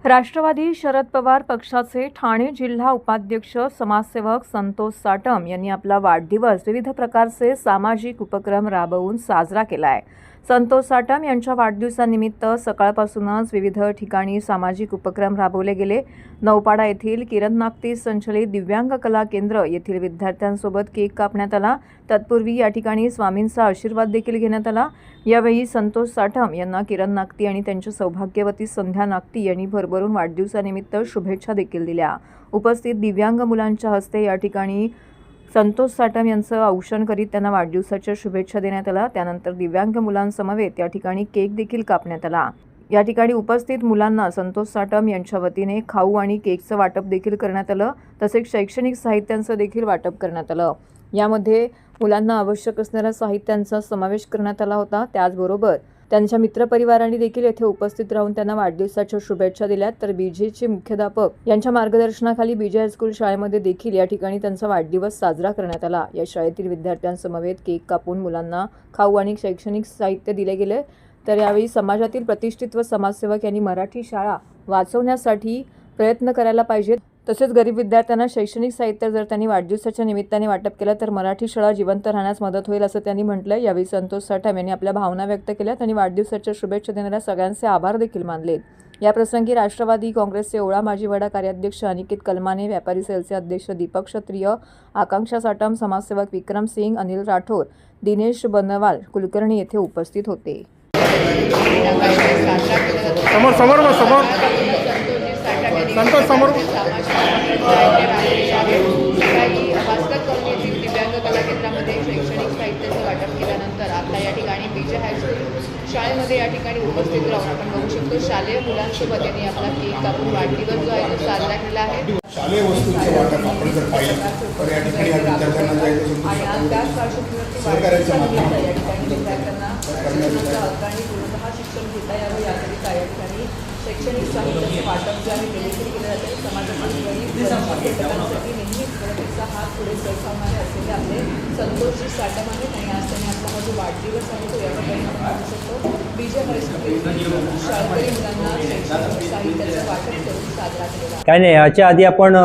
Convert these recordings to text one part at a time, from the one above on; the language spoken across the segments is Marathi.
राष्ट्रवादी शरद पवार पक्षाचे ठाणे जिल्हा उपाध्यक्ष समाजसेवक संतोष साटम यांनी आपला वाढदिवस विविध प्रकारचे सामाजिक उपक्रम राबवून साजरा केला आहे। संतोष साटम यांच्या वाढदिवसानिमित्त सकाळपासूनच विविध ठिकाणी सामाजिक उपक्रम राबवले गेले। नौपाडा येथील किरण नागती संचलित दिव्यांग कला केंद्र येथील विद्यार्थ्यांसोबत केक कापण्यात आला। तत्पूर्वी या ठिकाणी स्वामींचा आशीर्वाद देखील घेण्यात आला। यावेळी संतोष साटम यांना किरण नागती आणि त्यांच्या सौभाग्यवती संध्या नागती यांनी भरभरून वाढदिवसानिमित्त शुभेच्छा देखील दिल्या। उपस्थित दिव्यांग मुलांच्या हस्ते या ठिकाणी संतोष साटम यांचं औक्षण करीत त्यांना वाढदिवसाच्या शुभेच्छा देण्यात आल्या। त्यानंतर दिव्यांग मुलांसमवेत या ठिकाणी केक देखील कापण्यात आला। या ठिकाणी उपस्थित मुलांना संतोष साटम यांच्या वतीने खाऊ आणि केकचं वाटप देखील करण्यात आलं। तसेच शैक्षणिक साहित्यांचं देखील वाटप करण्यात आलं। यामध्ये मुलांना आवश्यक असणाऱ्या साहित्यांचा समावेश करण्यात आला होता। त्याचबरोबर त्यांच्या मित्रपरिवारांनी देखील येथे उपस्थित राहून त्यांना वाढदिवसाच्या शुभेच्छा दिल्या। तर बीजेचे मुख्याध्यापक यांच्या मार्गदर्शनाखाली बीजे हायस्कूल शाळेमध्ये देखील या ठिकाणी त्यांचा वाढदिवस साजरा करण्यात आला। या शाळेतील विद्यार्थ्यांसमवेत केक कापून मुलांना खाऊ आणि शैक्षणिक साहित्य दिले गेले। तर यावेळी समाजातील प्रतिष्ठित व समाजसेवक यांनी मराठी शाळा वाचवण्यासाठी प्रयत्न करायला पाहिजेत। तसेच गरीब विद्यार्थ्यांना शैक्षणिक साहित्य जर त्यांनी वाढदिवसाच्या निमित्ताने वाटप केलं तर मराठी शाळा जिवंत राहण्यास मदत होईल असं त्यांनी म्हटलं। यावेळी संतोष साटम यांनी आपल्या भावना व्यक्त केल्या आणि वाढदिवसाच्या शुभेच्छा देणाऱ्या सगळ्यांचे आभार देखील मानले। या प्रसंगी राष्ट्रवादी काँग्रेसचे ओळा माजीवाडा कार्याध्यक्ष अनिकेत कलमाने, व्यापारी सेलचे अध्यक्ष दीपक क्षत्रिय, आकांक्षा साटम, समाजसेवक विक्रम सिंग, अनिल राठोड, दिनेश बनवाल कुलकर्णी येथे उपस्थित होते। संतोष समोर दिव्यांग कला केंद्रामध्ये शैक्षणिक साहित्याचं वाटप केल्यानंतर आता या ठिकाणी बीजे हायस्कूल शाळेमध्ये या ठिकाणी उपस्थित राहून आपण बघू शकतो शालेय मुलांसोबत यांनी आपला केक कापून वाढदिवस जो आहे तो साजरा केला आहे। शालेय वस्तूंचं वाटप आपण जर पाहिलं तर या ठिकाणी विद्यार्थ्यांना आणि आज त्याच पार्श्वभूमीवरती या ठिकाणी विद्यार्थ्यांना शिक्षणाचा हक्क आणि पूर्णतः शिक्षण घेता यावं याकरिता या ठिकाणी शैक्षणिक साहित्याचं वाटप जे आहे ते देखील केलं जाते। समाजातील गरीब घटकांसाठी नेहमीच मदतीचा हात पुढे सरसावणारे असलेले आपले संतोषजी साटम आहेत आणि आज त्यांनी आपला हा जो वाढदिवस आहे तो या ठिकाणी आपण पाहू शकतो। बीजे हायस्कूल शाळकरी मुलांना शैक्षणिक साहित्याचं वाटप करून साजरा केलेला आहे। काय नाही, याच्या आधी आपण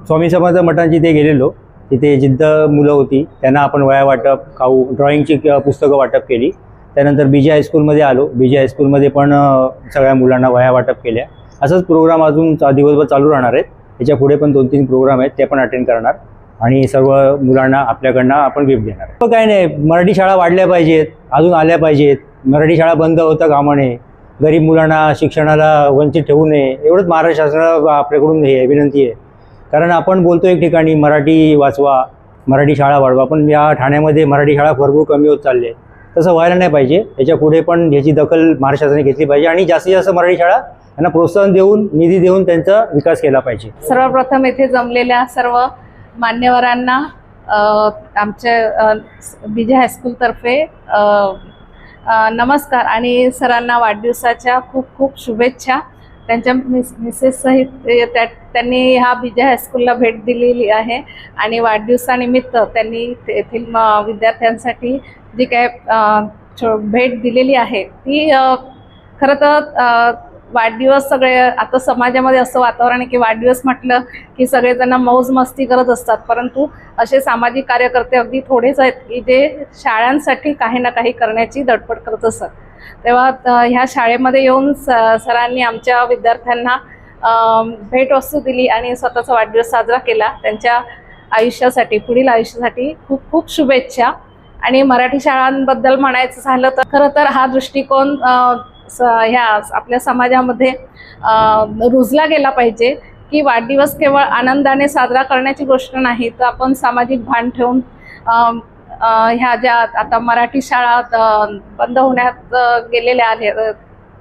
स्वामी समर्थ मठांची तिथे गेलेलो, तिथे जिद्द मुलं होती त्यांना आपण वह्या वाटप, खाऊ, ड्रॉइंगची पुस्तकं वाटप केली। त्यानंतर बीजे हायस्कूलमध्ये आलो, बीजे हायस्कूलमध्ये पण सगळ्या मुलांना वह्या वाटप केल्या। असंच प्रोग्राम अजून दिवसभर चालू राहणार आहेत। याच्या पुढे पण 2-3 प्रोग्राम आहेत, ते पण अटेंड करणार आणि सर्व मुलांना आपल्याकडनं आपण गिफ्ट देणार। तर काय नाही, मराठी शाळा वाढल्या पाहिजेत, अजून आल्या पाहिजेत, मराठी शाळा बंद होता कामा नये, गरीब मुलांना शिक्षणाला वंचित ठेवू नये, एवढंच महाराष्ट्र शासनाला आपल्याकडून हे विनंती आहे। कारण आपण बोलतो एक ठिकाणी मराठी वाचवा, मराठी शाळा वाढवा, पण या ठाण्यामध्ये मराठी शाळा भरपूर कमी होत चालली आहे। तसं व्हायला नाही पाहिजे। याच्या पुढे पण याची दखल महाराष्ट्र शासनाने घेतली पाहिजे आणि जास्तीत जास्त मराठी शाळा यांना प्रोत्साहन देऊन, निधी देऊन त्यांचा विकास केला पाहिजे। सर्वप्रथम येथे जमलेल्या सर्व मान्यवरांना आमच्या बीजे हायस्कूलतर्फे नमस्कार आणि सरांना वाढदिवसाच्या खूप खूप शुभेच्छा। त्यांच्या मिसेस सहित त्यांनी ह्या बीजे हायस्कूलला भेट दिलेली आहे आणि वाढदिवसानिमित्त त्यांनी येथील विद्यार्थ्यांसाठी जी काय भेट दिलेली आहे ती खरं तर वाढदिवस सगळे आता समाजामध्ये असं वातावरण आहे की वाढदिवस म्हटलं की सगळेजण मौज मस्ती करत असतात, परंतु असे सामाजिक कार्यकर्ते अगदी थोडेच आहेत की जे शाळांसाठी काही ना काही करण्याची धडपड करत असतात। तेव्हा ह्या शाळेमध्ये येऊन सरांनी आमच्या विद्यार्थ्यांना भेटवस्तू दिली आणि स्वतःचा वाढदिवस साजरा केला। त्यांच्या आयुष्यासाठी, पुढील आयुष्यासाठी खूप खूप शुभेच्छा। आणि मराठी शाळांबद्दल म्हणायचं झालं तर खरं तर हा दृष्टिकोन ह्या आपल्या समाजामध्ये रुजला गेला पाहिजे की वाढदिवस केवळ आनंदाने साजरा करण्याची गोष्ट नाही, तर आपण सामाजिक भान ठेवून ह्या ज्या आता मराठी शाळा बंद होण्यात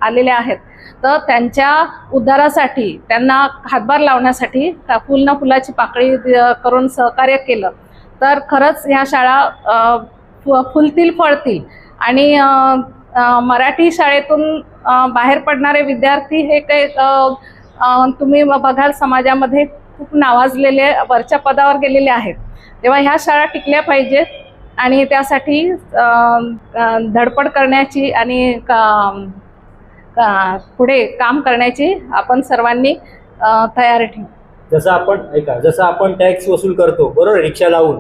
आलेल्या आहेत तर त्यांच्या उद्धारासाठी, त्यांना हातभार लावण्यासाठी फुल ना फुलाची पाकळी करून सहकार्य केलं तर खरंच ह्या शाळा फुलतील, फळतील आणि मराठी शाळेतून बाहेर पडणारे विद्यार्थी हे काही तुम्ही बघाल समाजामध्ये खूप नावाजलेले, वरच्या पदावर गेलेले आहेत। तेव्हा ह्या शाळा टिकल्या पाहिजेत आणि त्यासाठी धडपड करण्याची आणि पुढे काम करण्याची आपण सर्वांनी तयारी ठेवू. जसं आपण टॅक्स वसूल करतो बरोबर रिक्षा लावून,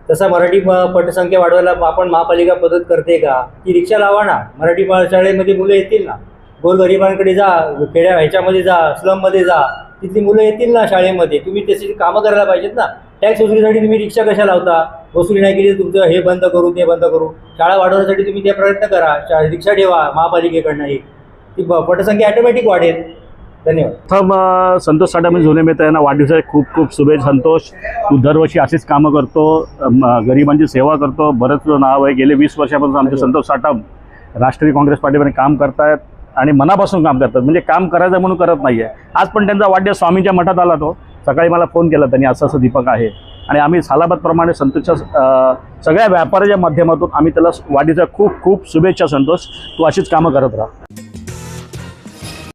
तसा मराठी पटसंख्या वाढवायला आपण महापालिका मदत करते का? की रिक्षा लावा ना, मराठी शाळेमध्ये मुलं येतील ना, गोरगरिबांकडे जा, खेड्या ह्याच्यामध्ये जा, स्लममध्ये जा, तिथली मुलं येतील ना शाळेमध्ये. तुम्ही त्याची कामं करायला पाहिजेत ना. टॅक्स वसुलीसाठी तुम्ही रिक्षा कशा लावता? वसुली नाही केली तुमचं हे बंद करू ते बंद करू. शाळा वाढवण्यासाठी तुम्ही ते प्रयत्न करा, रिक्षा ठेवा महापालिकेकडनं. ही ती पटसंख्या ऑटोमॅटिक वाढेल. धन्यवाद. प्रथम संतोष साटम झोले मेहता यांना वाढदिवसाच्या खूप खूप शुभेच्छा. संतोष, तू दरवर्षी अशीच कामं करतो, गरिबांची सेवा करतो. बरंच नाव आहे, गेले 20 वर्षापासून आमचे संतोष साटम राष्ट्रीय काँग्रेस पार्टीमध्ये काम करतायत आणि मनापासून काम करतात. म्हणजे काम करायचं म्हणून करत नाही आहे. आज पण त्यांचा वाढदिवस स्वामींच्या मठात आला. तो सकाळी मला फोन केला त्यांनी, असं दीपक आहे. आणि आम्ही सालाबादप्रमाणे संतोषच्या सगळ्या व्यापाऱ्याच्या माध्यमातून आम्ही त्याला वाढदिवसाच्या खूप खूप शुभेच्छा. संतोष, तू अशीच कामं करत राहा.